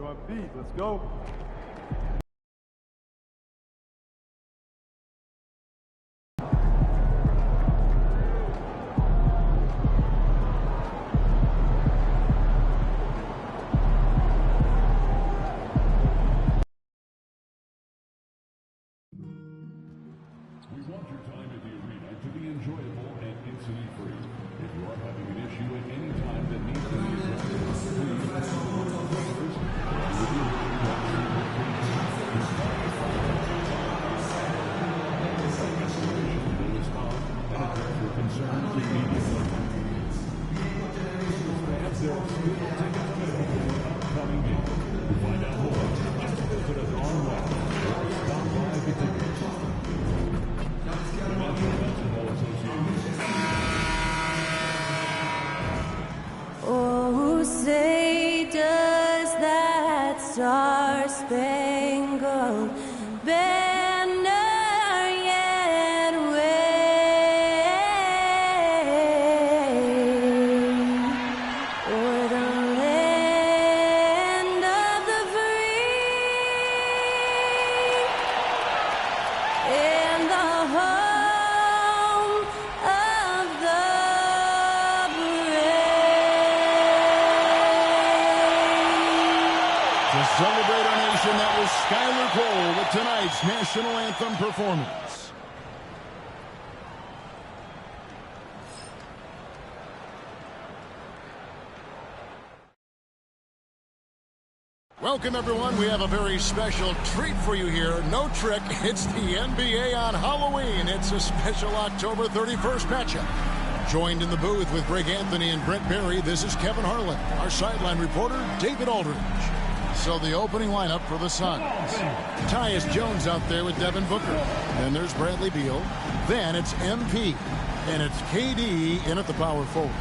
my feet. Let's go. We want your time at the arena to be enjoyable and incident-free. If you are having an issue at any time that needs to be addressed, please contact one of our players. Will respond and address your concerns immediately. Fans, there are still tickets available for upcoming games. To find out more, just visit us online or stop by the ticket shop. Oh, say does that star-spangled banner yet wave o'er the land of the free and the home of the To celebrate our nation, that was Skylar Cole with tonight's national anthem performance. Welcome, everyone. We have a very special treat for you here. No trick, it's the NBA on Halloween. It's a special October 31st matchup. Joined in the booth with Greg Anthony and Brent Berry, this is Kevin Harlan. Our sideline reporter, David Aldridge. So the opening lineup for the Suns. Tyus Jones out there with Devin Booker. Then there's Bradley Beal. Then it's MP. And it's KD in at the power forward.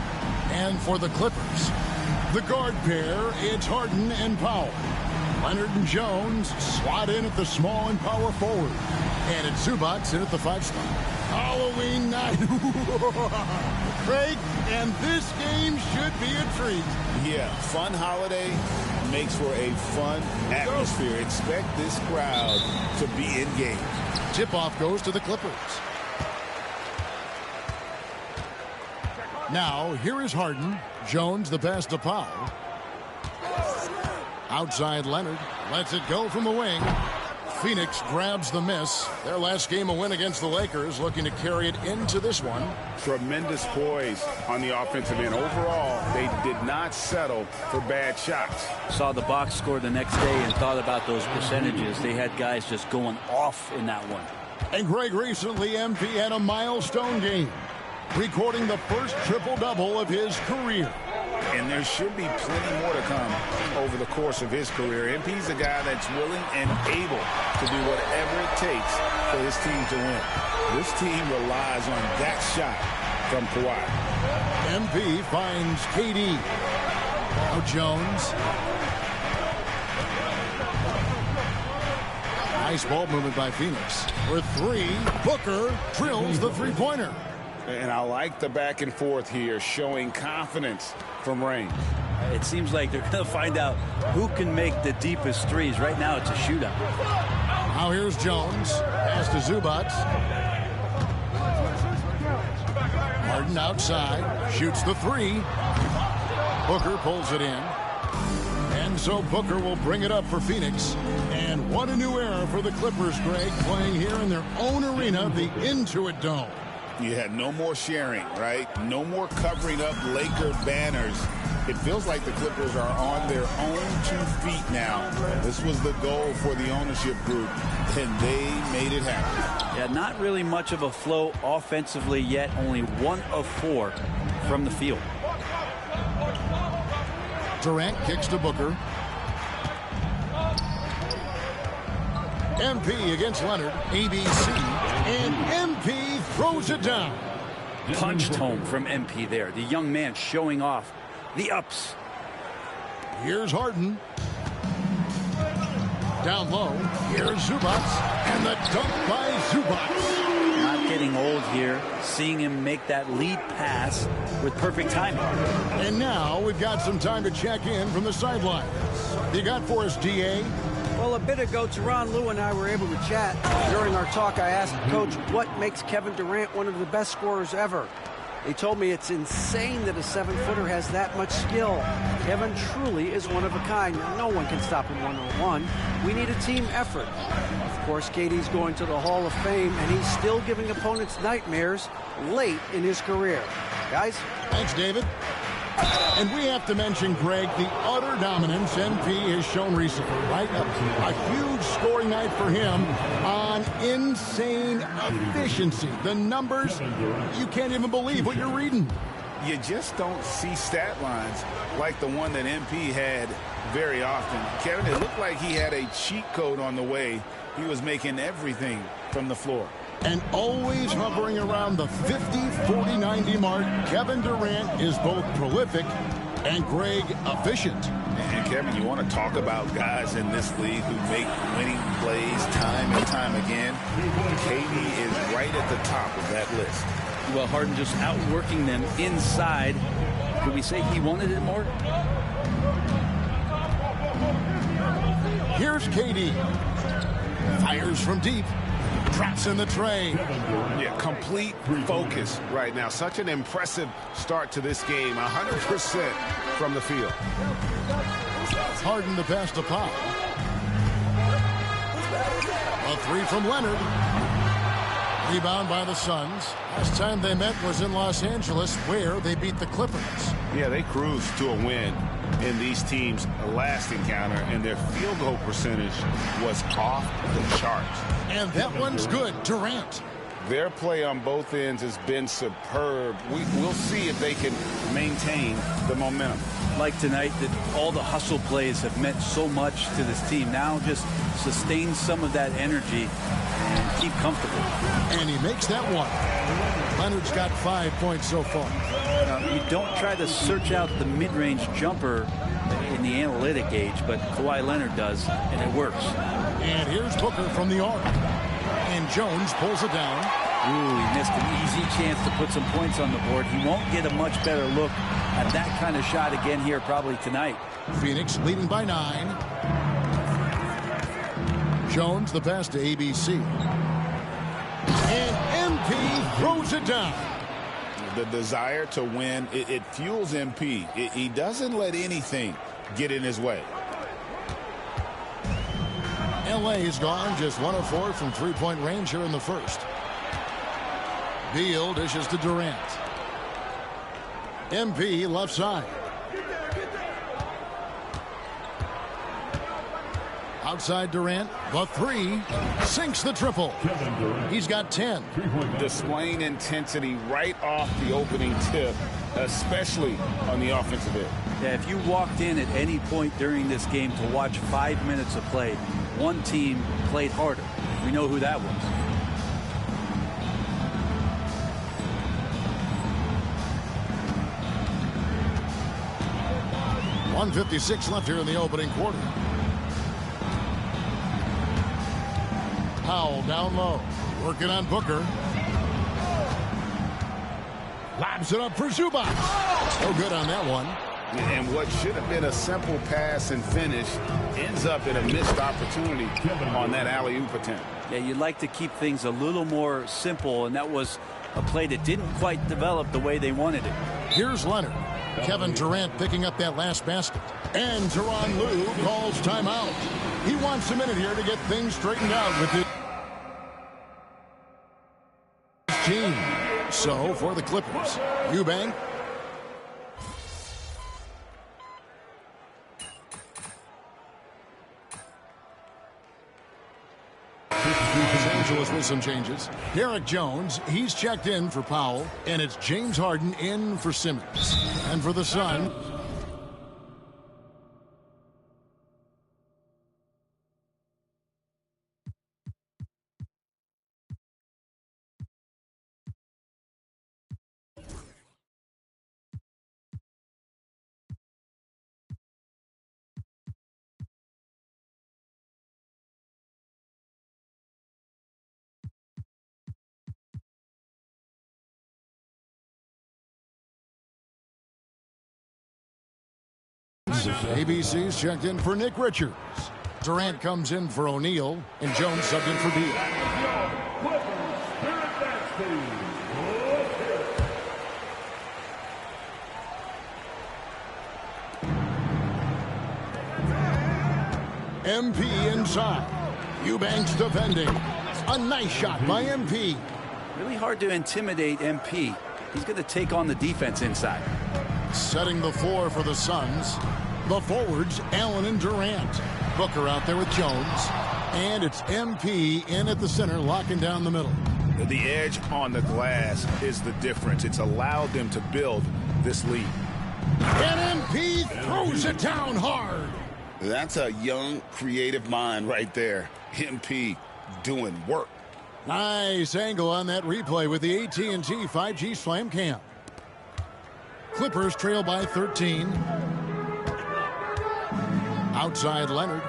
And for the Clippers, the guard pair, it's Harden and Powell. Leonard and Jones slot in at the small and power forward. And it's Zubac in at the 5 spot. Halloween night. Craig, and this game should be a treat. Yeah, fun holiday makes for a fun atmosphere. Expect this crowd to be engaged. Tip-off goes to the Clippers. Now, here is Harden. Jones, the pass to Powell. Outside Leonard. Lets it go from the wing. Phoenix grabs the miss. Their last game a win against the Lakers, looking to carry it into this one. Tremendous poise on the offensive end. Overall, they did not settle for bad shots. Saw the box score the next day and thought about those percentages. They had guys just going off in that one. And Greg, recently MP had a milestone game, recording the first triple-double of his career. And there should be plenty more to come over the course of his career. MP's a guy that's willing and able to do whatever it takes for his team to win. This team relies on that shot from Kawhi. MP finds KD. Now Jones. Nice ball movement by Phoenix. For 3, Booker drills the three-pointer. And I like the back and forth here, showing confidence from range. It seems like they're going to find out who can make the deepest threes. Right now, it's a shootout. Now here's Jones. Pass to Zubac. Harden outside. Shoots the 3. Booker pulls it in. And so Booker will bring it up for Phoenix. And what a new era for the Clippers, Greg, playing here in their own arena, the Intuit Dome. You had no more sharing, right? No more covering up Laker banners. It feels like the Clippers are on their own 2 feet now. This was the goal for the ownership group, and they made it happen. Yeah, not really much of a flow offensively yet. Only 1 of 4 from the field. Durant kicks to Booker. MP against Leonard. ABC. And MP throws it down. Punched home from MP there. The young man showing off the ups. Here's Harden. Down low. Here's Zubac. And the dunk by Zubac. Not getting old here, seeing him make that lead pass with perfect timing. And now we've got some time to check in from the sideline. You got for us, DA? Well, a bit ago, Tyronn Lue and I were able to chat. During our talk, I asked Coach what makes Kevin Durant one of the best scorers ever. He told me it's insane that a 7-footer has that much skill. Kevin truly is one of a kind. No one can stop him one-on-one. We need a team effort. Of course, KD's going to the Hall of Fame, and he's still giving opponents nightmares late in his career. Guys? Thanks, David. And we have to mention, Greg, the utter dominance MP has shown recently, right? A huge scoring night for him on insane efficiency. The numbers, you can't even believe what you're reading. You just don't see stat lines like the one that MP had very often. Kevin, it looked like he had a cheat code on the way. He was making everything from the floor. And always hovering around the 50, 40, 90 mark, Kevin Durant is both prolific and, Greg, efficient. And, Kevin, you want to talk about guys in this league who make winning plays time and time again? KD is right at the top of that list. Well, Harden just outworking them inside. Could we say he wanted it more? Here's KD. Fires from deep. Traps in the tray. Yeah, complete focus right now. Such an impressive start to this game. 100% from the field. Harden the pass to Pop. A three from Leonard. Rebound by the Suns. Last time they met was in Los Angeles, where they beat the Clippers. Yeah, they cruised to a win in these teams' last encounter, and their field goal percentage was off the charts. And that one's good. Durant. Their play on both ends has been superb. We'll see if they can maintain the momentum. Like tonight, that all the hustle plays have meant so much to this team. Now just sustain some of that energy and keep comfortable. And he makes that one. Leonard's got 5 points so far. You don't try to search out the mid-range jumper in the analytic age, but Kawhi Leonard does, and it works. And here's Booker from the arc. And Jones pulls it down. Ooh, he missed an easy chance to put some points on the board. He won't get a much better look at that kind of shot again here probably tonight. Phoenix leading by 9. Jones the pass to ABC. And MP throws it down. The desire to win, it fuels MP. He doesn't let anything get in his way. LA's gone just 1 of 4 from three-point range here in the first. Beal dishes to Durant. MP left side. Outside Durant, the three, sinks the triple. He's got 10. Displaying intensity right off the opening tip, especially on the offensive end. Yeah, if you walked in at any point during this game to watch 5 minutes of play, one team played harder. We know who that was. .156 left here in the opening quarter. Powell down low, working on Booker. Lobs it up for Zubac. No good on that one. And what should have been a simple pass and finish ends up in a missed opportunity on that alley-oop attempt. Yeah, you'd like to keep things a little more simple, and that was a play that didn't quite develop the way they wanted it. Here's Leonard. Kevin Durant picking up that last basket. And Tyronn Lue calls timeout. He wants a minute here to get things straightened out with his team. So, for the Clippers, Eubank. Los Angeles with some changes. Derek Jones, he's checked in for Powell, and it's James Harden in for Simmons. And for the Suns, ABC's checked in for Nick Richards. Durant comes in for O'Neal, and Jones subbed in for Beal. MP inside. Eubanks defending. A nice shot by MP. Really hard to intimidate MP. He's going to take on the defense inside. Setting the floor for the Suns. The forwards, Allen and Durant. Booker out there with Jones. And it's MP in at the center, locking down the middle. The edge on the glass is the difference. It's allowed them to build this lead. And MP throws it down hard. That's a young, creative mind right there. MP doing work. Nice angle on that replay with the AT&T 5G Slam Cam. Clippers trail by 13. Outside Leonard.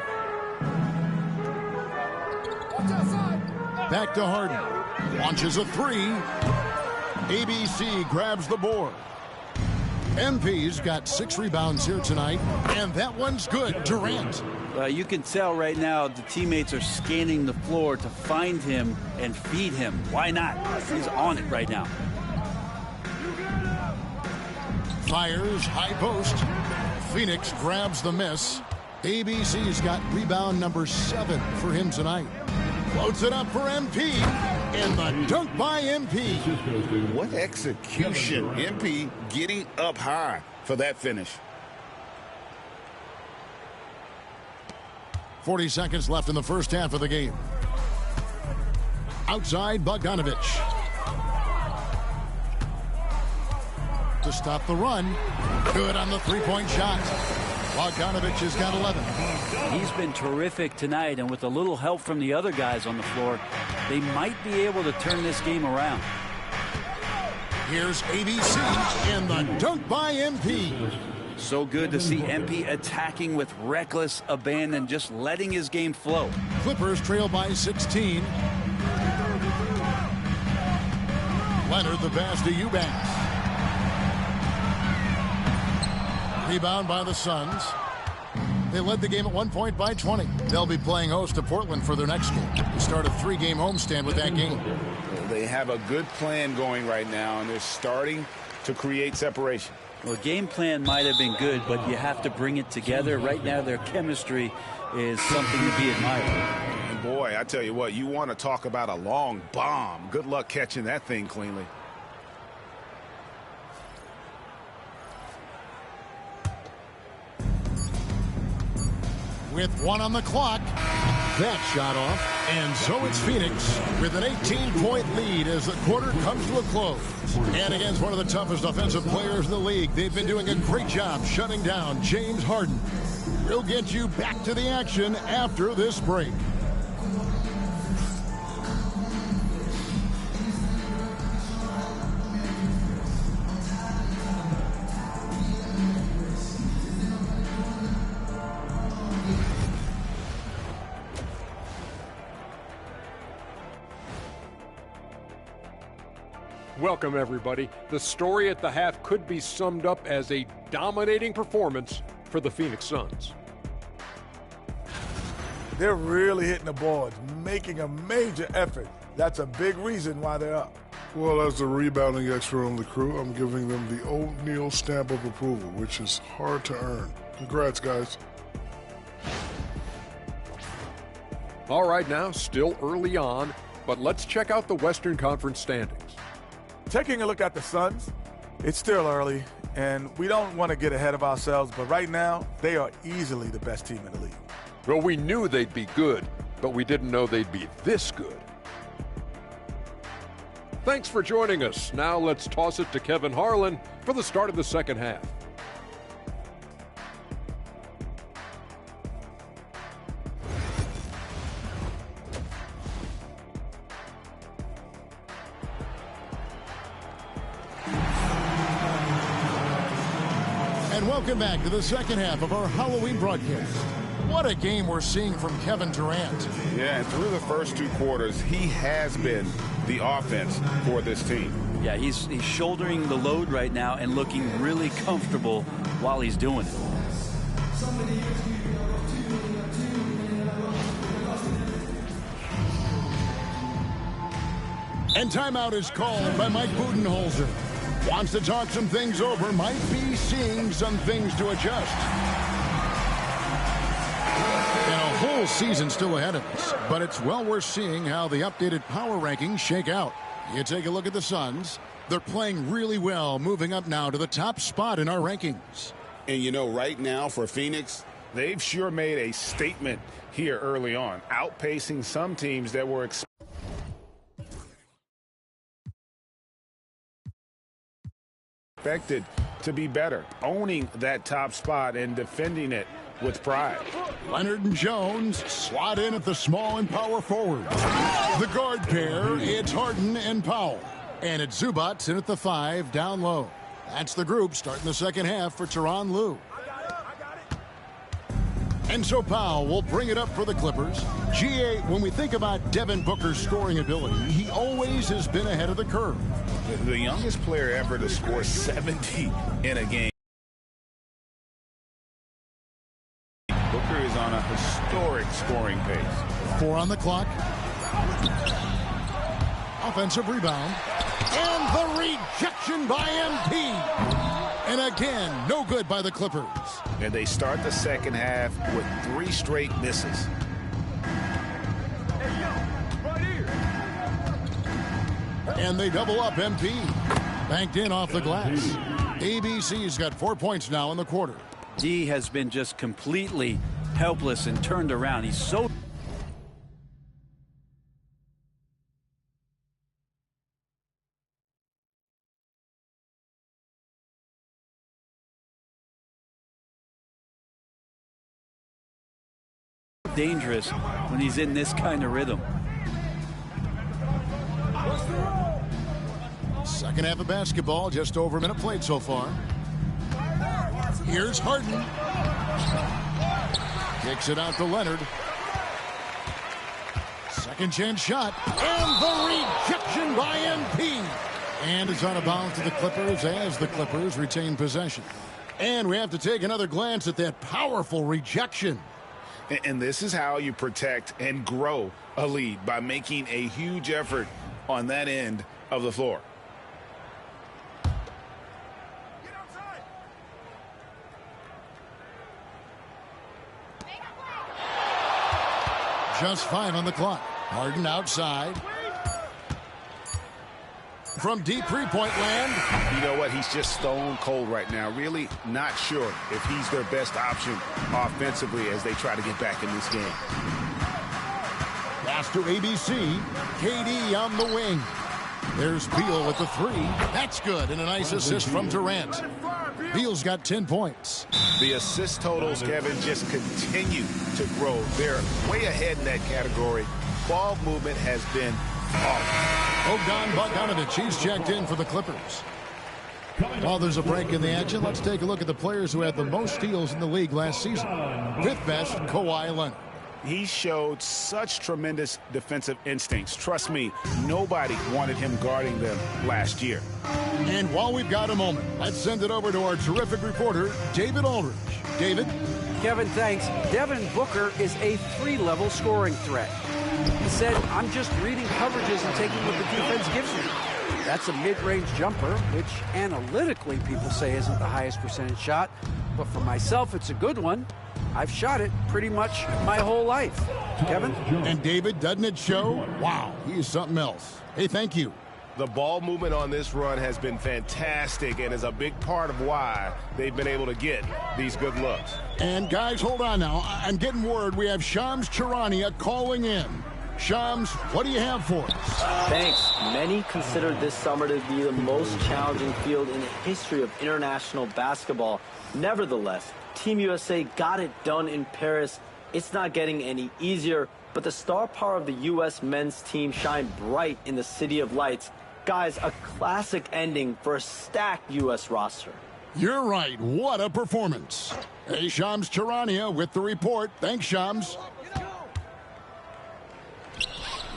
Back to Harden. Launches a three. ABC grabs the board. MP's got 6 rebounds here tonight, and that one's good. Durant. You can tell right now the teammates are scanning the floor to find him and feed him. Why not? He's on it right now. Fires, high post. Phoenix grabs the miss. ABC's got rebound number 7 for him tonight. Floats it up for MP. And the dunk by MP. What execution. MP getting up high for that finish. 40 seconds left in the first half of the game. Outside Bogdanovich. To stop the run. Good on the three-point shot. Bogdanovich has got 11. He's been terrific tonight, and with a little help from the other guys on the floor, they might be able to turn this game around. Here's ABC and the dunk by MP. So good to see MP attacking with reckless abandon, just letting his game flow. Clippers trail by 16. Leonard the pass to Eubanks. Rebound by the Suns. They led the game at one point by 20. They'll be playing host to Portland for their next game. They start a 3-game homestand with that game. They have a good plan going right now, and they're starting to create separation. Well, game plan might have been good, but you have to bring it together. Right now, their chemistry is something to be admired. And boy, I tell you what, you want to talk about a long bomb. Good luck catching that thing cleanly. With 1 on the clock, that shot off, and so it's Phoenix with an 18-point lead as the quarter comes to a close. And against one of the toughest offensive players in the league, they've been doing a great job shutting down James Harden. We'll get you back to the action after this break. Welcome, everybody. The story at the half could be summed up as a dominating performance for the Phoenix Suns. They're really hitting the boards, making a major effort. That's a big reason why they're up. Well, as the rebounding expert on the crew, I'm giving them the O'Neal stamp of approval, which is hard to earn. Congrats, guys. All right, now, still early on, but let's check out the Western Conference standings. Taking a look at the Suns, it's still early, and we don't want to get ahead of ourselves, but right now, they are easily the best team in the league. Well, we knew they'd be good, but we didn't know they'd be this good. Thanks for joining us. Now let's toss it to Kevin Harlan for the start of the second half. And welcome back to the second half of our Halloween broadcast. What a game we're seeing from Kevin Durant. Yeah, and through the first 2 quarters, he has been the offense for this team. Yeah, he's shouldering the load right now and looking really comfortable while he's doing it. And timeout is called by Mike Budenholzer. Wants to talk some things over, might be seeing some things to adjust. And a whole season still ahead of us, but it's well worth seeing how the updated power rankings shake out. You take a look at the Suns. They're playing really well, moving up now to the top spot in our rankings. And you know, right now for Phoenix, they've sure made a statement here early on, outpacing some teams that were expected to be better, owning that top spot and defending it with pride. Leonard and Jones slot in at the small and power forward. The guard pair, it's Harden and Powell. And it's Zubac in at the 5 down low. That's the group starting the second half for Tyronn Lue. And so Powell will bring it up for the Clippers. GA, when we think about Devin Booker's scoring ability, he always has been ahead of the curve. The youngest player ever to score 70 in a game. Booker is on a historic scoring pace. 4 on the clock. Offensive rebound. And the rejection by MP. And again, no good by the Clippers. And they start the second half with 3 straight misses. And they double up MP. Banked in off the glass. ABC's got 4 points now in the quarter. D has been just completely helpless and turned around. He's so dangerous when he's in this kind of rhythm. Second half of basketball, just over a minute played so far. Here's Harden. Kicks it out to Leonard. Second chance shot. And the rejection by MP. And it's out of bounds to the Clippers as the Clippers retain possession. And we have to take another glance at that powerful rejection. And this is how you protect and grow a lead, by making a huge effort on that end of the floor. Just 5 on the clock. Harden outside. From deep three-point land. You know what? He's just stone cold right now. Really not sure if he's their best option offensively as they try to get back in this game. Pass to ABC. KD on the wing. There's Beal with the 3. That's good. And a nice assist from Durant. Beal's got 10 points. The assist totals, Kevin, just continue to grow. They're way ahead in that category. Ball movement has been awesome. Bogdan Bogdanovic, he's checked in for the Clippers. While there's a break in the action, let's take a look at the players who had the most steals in the league last season. 5th best, Kawhi Leonard. He showed such tremendous defensive instincts. Trust me, nobody wanted him guarding them last year. And while we've got a moment, let's send it over to our terrific reporter, David Aldridge. David? Kevin, thanks. Devin Booker is a 3-level scoring threat. He said, I'm just reading coverages and taking what the defense gives me. That's a mid-range jumper, which analytically people say isn't the highest percentage shot. But for myself, it's a good one. I've shot it pretty much my whole life. Kevin? And David, doesn't it show? Wow, he is something else. Hey, thank you. The ball movement on this run has been fantastic and is a big part of why they've been able to get these good looks. And guys, hold on now. I'm getting word we have Shams Charania calling in. Shams, what do you have for us? Thanks. Many consider this summer to be the most challenging field in the history of international basketball. Nevertheless, Team USA got it done in Paris. It's not getting any easier, but the star power of the U.S. men's team shined bright in the City of Lights. Guys, a classic ending for a stacked U.S. roster. You're right. What a performance. Hey, Shams Charania with the report. Thanks, Shams.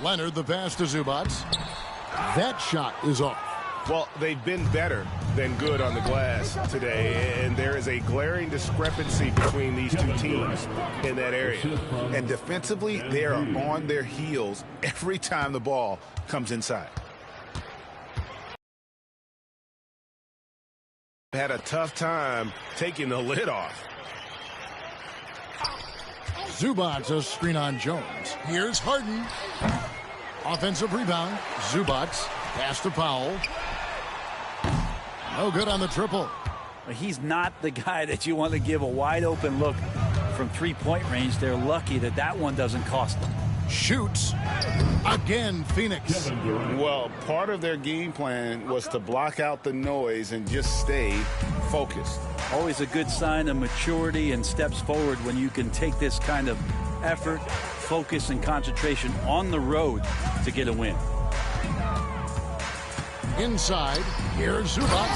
Leonard, the pass to Zubac. That shot is off. Well, they've been better than good on the glass today, and there is a glaring discrepancy between these two teams in that area. And defensively, they are on their heels every time the ball comes inside. Had a tough time taking the lid off. Zubac, a screen on Jones. Here's Harden. Offensive rebound. Zubac. Pass to Powell. No good on the triple. He's not the guy that you want to give a wide open look from three-point range. They're lucky that that one doesn't cost them. Shoots. Again, Phoenix. Well, part of their game plan was to block out the noise and just stay focused. Always a good sign of maturity and steps forward when you can take this kind of effort, focus, and concentration on the road to get a win. Inside, here's Zubac,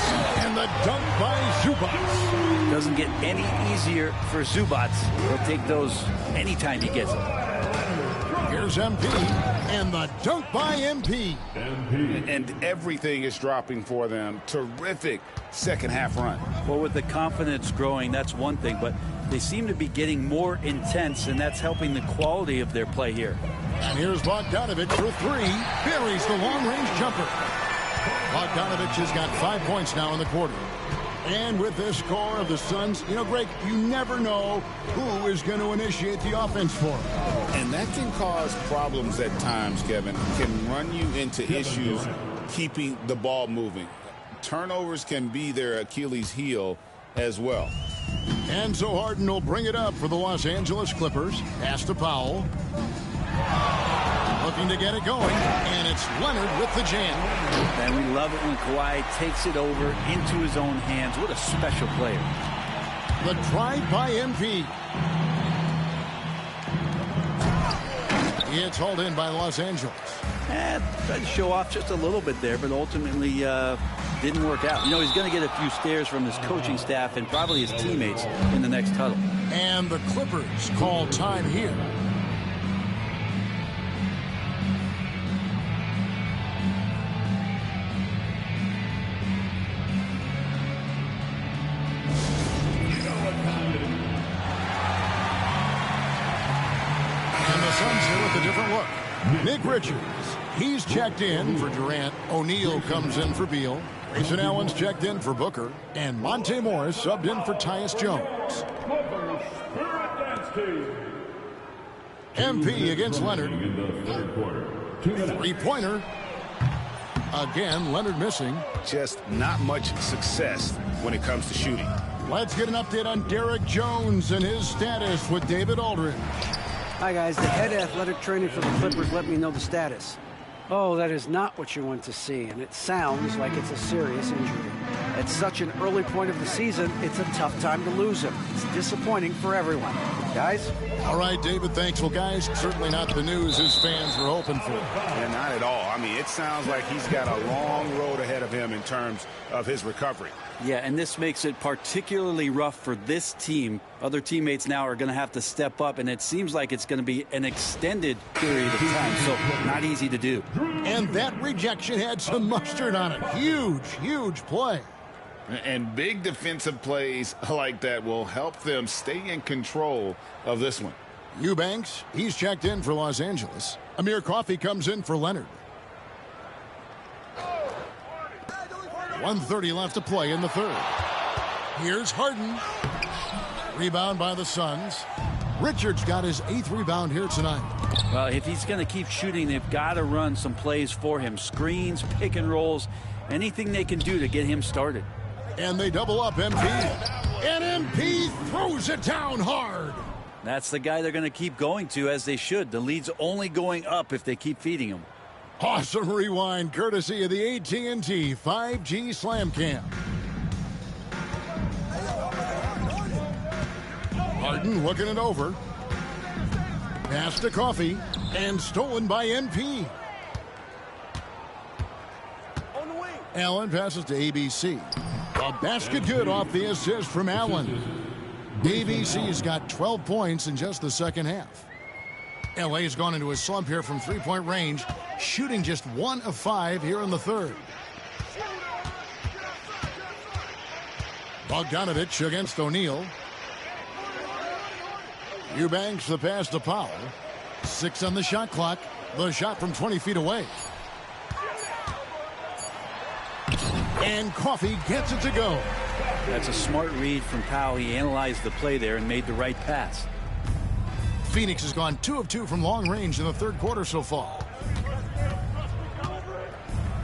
and the dunk by Zubac. Doesn't get any easier for Zubac. He'll take those anytime he gets them. Here's MP, and the dunk by MP. And everything is dropping for them. Terrific second half run. Well, with the confidence growing, that's one thing, but they seem to be getting more intense, and that's helping the quality of their play here. And here's Bogdanovic for three. Buries the long-range jumper. Bogdanovic has got 5 points now in the quarter. And with this score of the Suns, you know, Greg, you never know who is going to initiate the offense for them. And that can cause problems at times, Kevin. Can run you into issues keeping the ball moving. Turnovers can be their Achilles heel as well. And so Harden will bring it up for the Los Angeles Clippers. Pass to Powell. Looking to get it going, and it's Leonard with the jam. And we love it when Kawhi takes it over into his own hands. What a special player. The drive by MP. It's hauled in by Los Angeles. Tried to show off just a little bit there, but ultimately didn't work out. You know, he's going to get a few stares from his coaching staff and probably his teammates in the next huddle. And the Clippers call time here. Nick Richards, he's checked in for Durant. O'Neal comes in for Beal. Grayson Allen's checked in for Booker. And Monte Morris subbed in for Tyus Jones. MP against Leonard. Three-pointer. Again, Leonard missing. Just not much success when it comes to shooting. Let's get an update on Derek Jones and his status with David Aldridge. Hi, guys. The head athletic trainer for the Clippers let me know the status. Oh, that is not what you want to see, and it sounds like it's a serious injury. At such an early point of the season, it's a tough time to lose him. It's disappointing for everyone. Guys? All right, David, thanks. Well, guys, certainly not the news his fans were hoping for. Yeah, not at all. I mean, it sounds like he's got a long road ahead of him in terms of his recovery. Yeah, and this makes it particularly rough for this team. Other teammates now are going to have to step up, and it seems like it's going to be an extended period of time, so not easy to do. And that rejection had some mustard on it. Huge, huge play. And big defensive plays like that will help them stay in control of this one. Eubanks, he's checked in for Los Angeles. Amir Coffey comes in for Leonard. 1:30 left to play in the third. Here's Harden. Rebound by the Suns. Richards got his 8th rebound here tonight. Well, if he's going to keep shooting, they've got to run some plays for him. Screens, pick and rolls, anything they can do to get him started. And they double up MP. And MP throws it down hard. That's the guy they're going to keep going to, as they should. The lead's only going up if they keep feeding him. Awesome rewind courtesy of the AT&T 5G Slam Cam. Harden looking it over. Pass to Coffey and stolen by MP. Allen passes to ABC. A basket good off the assist from Allen. ABC's got 12 points in just the second half. LA's gone into a slump here from three-point range, shooting just 1 of 5 here in the third. Bogdanovich against O'Neal. Eubanks the pass to Powell. 6 on the shot clock. The shot from 20 feet away. And Coffey gets it to go. That's a smart read from Powell. He analyzed the play there and made the right pass. Phoenix has gone 2 of 2 from long range in the third quarter so far.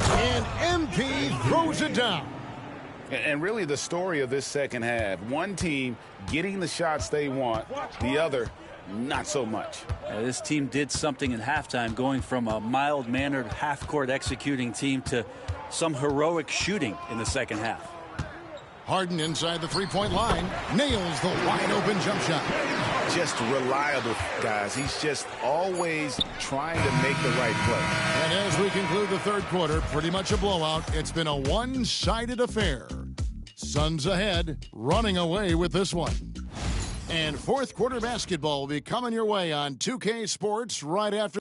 And MP throws it down. And really the story of this second half, one team getting the shots they want, the other not so much. This team did something in halftime, going from a mild-mannered half-court executing team to some heroic shooting in the second half. Harden inside the three-point line nails the wide-open jump shot. Just reliable, guys. He's just always trying to make the right play. And as we conclude the third quarter, pretty much a blowout. It's been a one-sided affair. Suns ahead, running away with this one. And fourth quarter basketball will be coming your way on 2K Sports right after.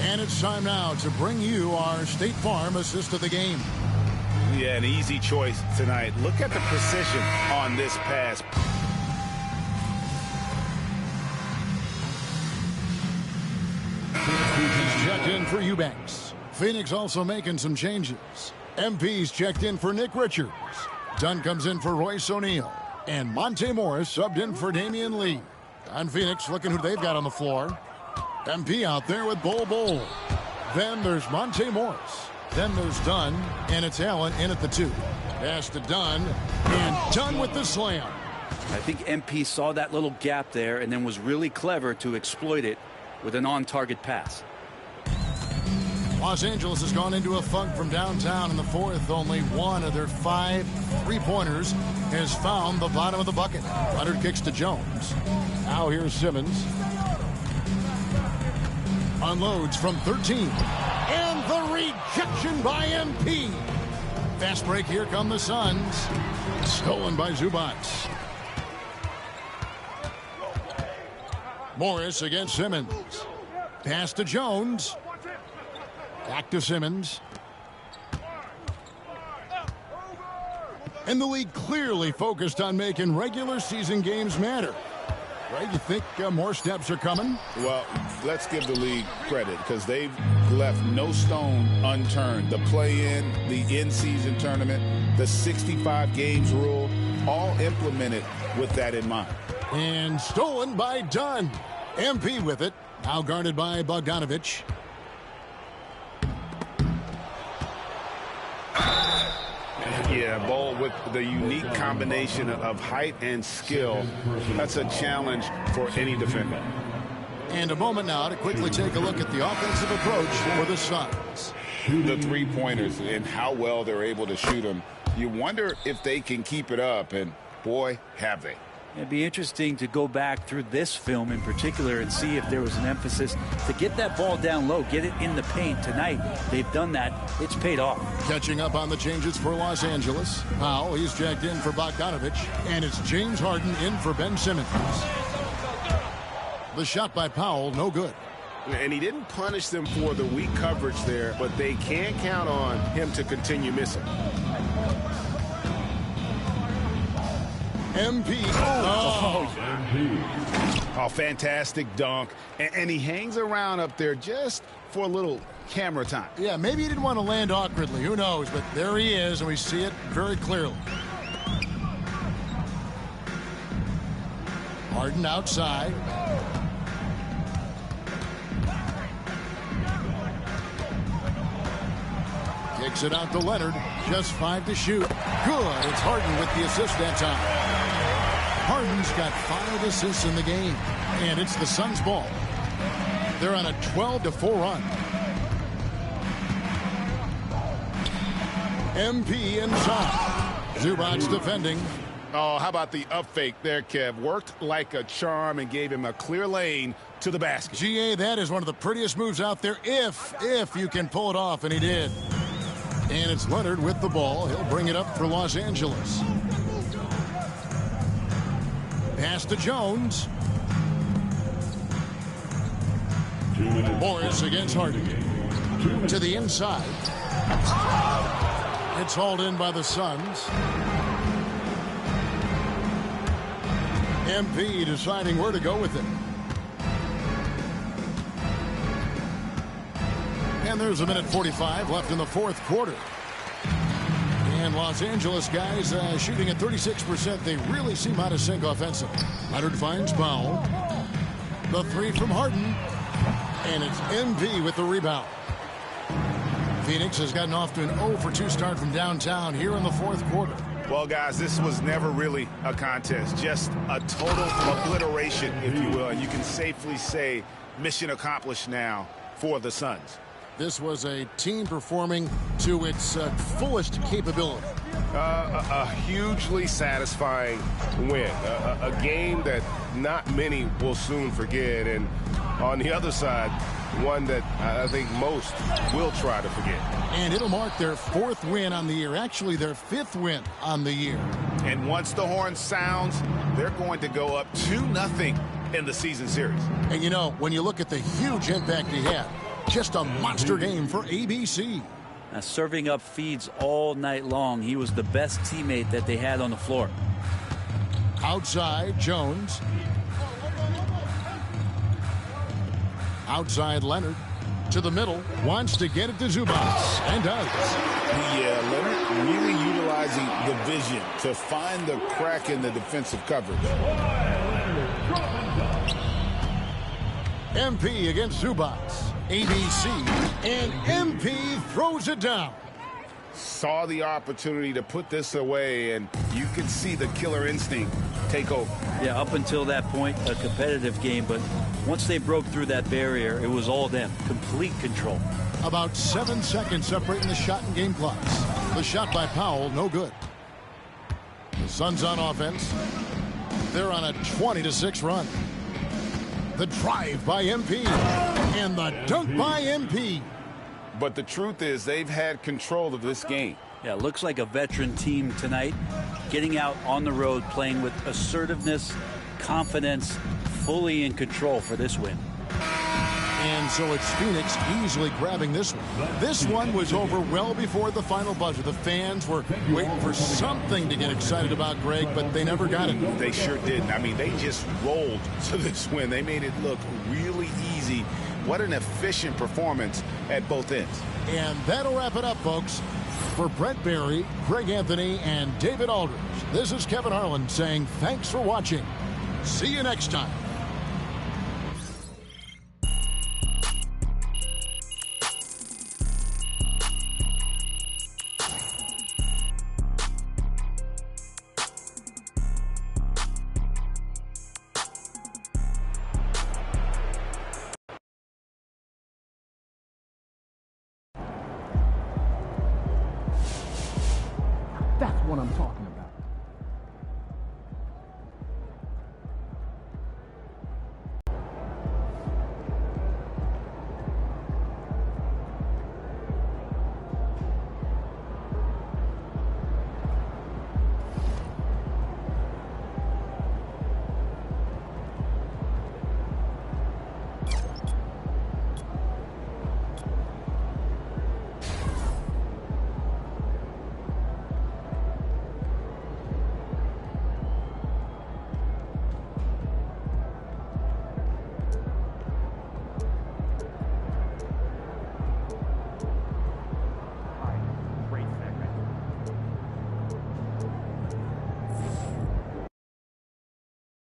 And it's time now to bring you our State Farm assist of the game. Yeah, an easy choice tonight. Look at the precision on this pass. He's checked in for Eubanks. Phoenix also making some changes. MP's checked in for Nick Richards. Dunn comes in for Royce O'Neal. And Monte Morris subbed in for Damian Lee. On Phoenix, looking who they've got on the floor. MP out there with Bol. Then there's Monte Morris. Then there's Dunn, and it's Allen in at the 2. Pass to Dunn, and Dunn with the slam. I think MP saw that little gap there and then was really clever to exploit it with an on-target pass. Los Angeles has gone into a funk from downtown in the fourth. Only one of their 5 3-pointers has found the bottom of the bucket. Leonard kicks to Jones. Now here's Simmons. Unloads from 13. And the rejection by MP. Fast break, here come the Suns. Stolen by Zubac. Morris against Simmons. Pass to Jones. Back to Simmons. And the league clearly focused on making regular season games matter. Right? You think more steps are coming? Well, let's give the league credit because they've left no stone unturned. The play-in, the in-season tournament, the 65 games rule, all implemented with that in mind. And stolen by Dunn. MP with it. Now guarded by Bogdanovich. Yeah, Bol with the unique combination of height and skill. That's a challenge for any defender. And a moment now to quickly take a look at the offensive approach for the Suns. The three-pointers and how well they're able to shoot them. You wonder if they can keep it up, and boy, have they. It'd be interesting to go back through this film in particular and see if there was an emphasis to get that ball down low, get it in the paint. Tonight, they've done that. It's paid off. Catching up on the changes for Los Angeles. Powell, he's checked in for Bogdanovich, and it's James Harden in for Ben Simmons. The shot by Powell, no good. And he didn't punish them for the weak coverage there, but they can't count on him to continue missing. MP. Oh, fantastic dunk. And he hangs around up there just for a little camera time. Yeah, maybe he didn't want to land awkwardly. Who knows? But there he is, and we see it very clearly. Harden outside. Kicks it out to Leonard. Just 5 to shoot. Good. It's Harden with the assist that time. Harden's got 5 assists in the game. And it's the Suns' ball. They're on a 12-4 run. MP inside. Zubac defending. Oh, how about the up fake there, Kev? Worked like a charm and gave him a clear lane to the basket. GA, that is one of the prettiest moves out there if you can pull it off, and he did. And it's Leonard with the ball. He'll bring it up for Los Angeles. Pass to Jones. Morris against Harden. To the inside. It's hauled in by the Suns. MP deciding where to go with it. And there's a minute 45 left in the fourth quarter. And Los Angeles guys shooting at 36%. They really seem out of sync offensively. Leonard finds Powell. The three from Harden. And it's MP with the rebound. Phoenix has gotten off to an 0-for-2 start from downtown here in the fourth quarter. Well, guys, this was never really a contest. Just a total obliteration, if you will. And you can safely say mission accomplished now for the Suns. This was a team performing to its fullest capability. A hugely satisfying win. A game that not many will soon forget. And on the other side, one that I think most will try to forget. And it'll mark their fourth win on the year. Actually, their fifth win on the year. And once the horn sounds, they're going to go up 2-0 in the season series. And, you know, when you look at the huge impact he had, just a monster game for ABC. Now, serving up feeds all night long. He was the best teammate that they had on the floor. Outside, Jones. Outside, Leonard. To the middle. Wants to get it to Zubac. And does. Yeah, Leonard really utilizing the vision to find the crack in the defensive coverage. MP against Zubac. ABC, and MP throws it down. Saw the opportunity to put this away, and you could see the killer instinct take over. Yeah, up until that point, a competitive game, but once they broke through that barrier, it was all them. Complete control. About 7 seconds separating the shot and game clocks. The shot by Powell, no good. The Suns on offense. They're on a 20-6 run. The drive by MP. And the dunk by MP. But the truth is they've had control of this game. Yeah, looks like a veteran team tonight. Getting out on the road, playing with assertiveness, confidence, fully in control for this win. And so it's Phoenix easily grabbing this one. This one was over well before the final buzzer. The fans were waiting for something to get excited about, Greg, but they never got it. They sure didn't. I mean, they just rolled to this win. They made it look really easy. What an efficient performance at both ends. And that'll wrap it up, folks. For Brent Barry, Greg Anthony, and David Aldridge, this is Kevin Harlan saying thanks for watching. See you next time. That's what I'm talking about.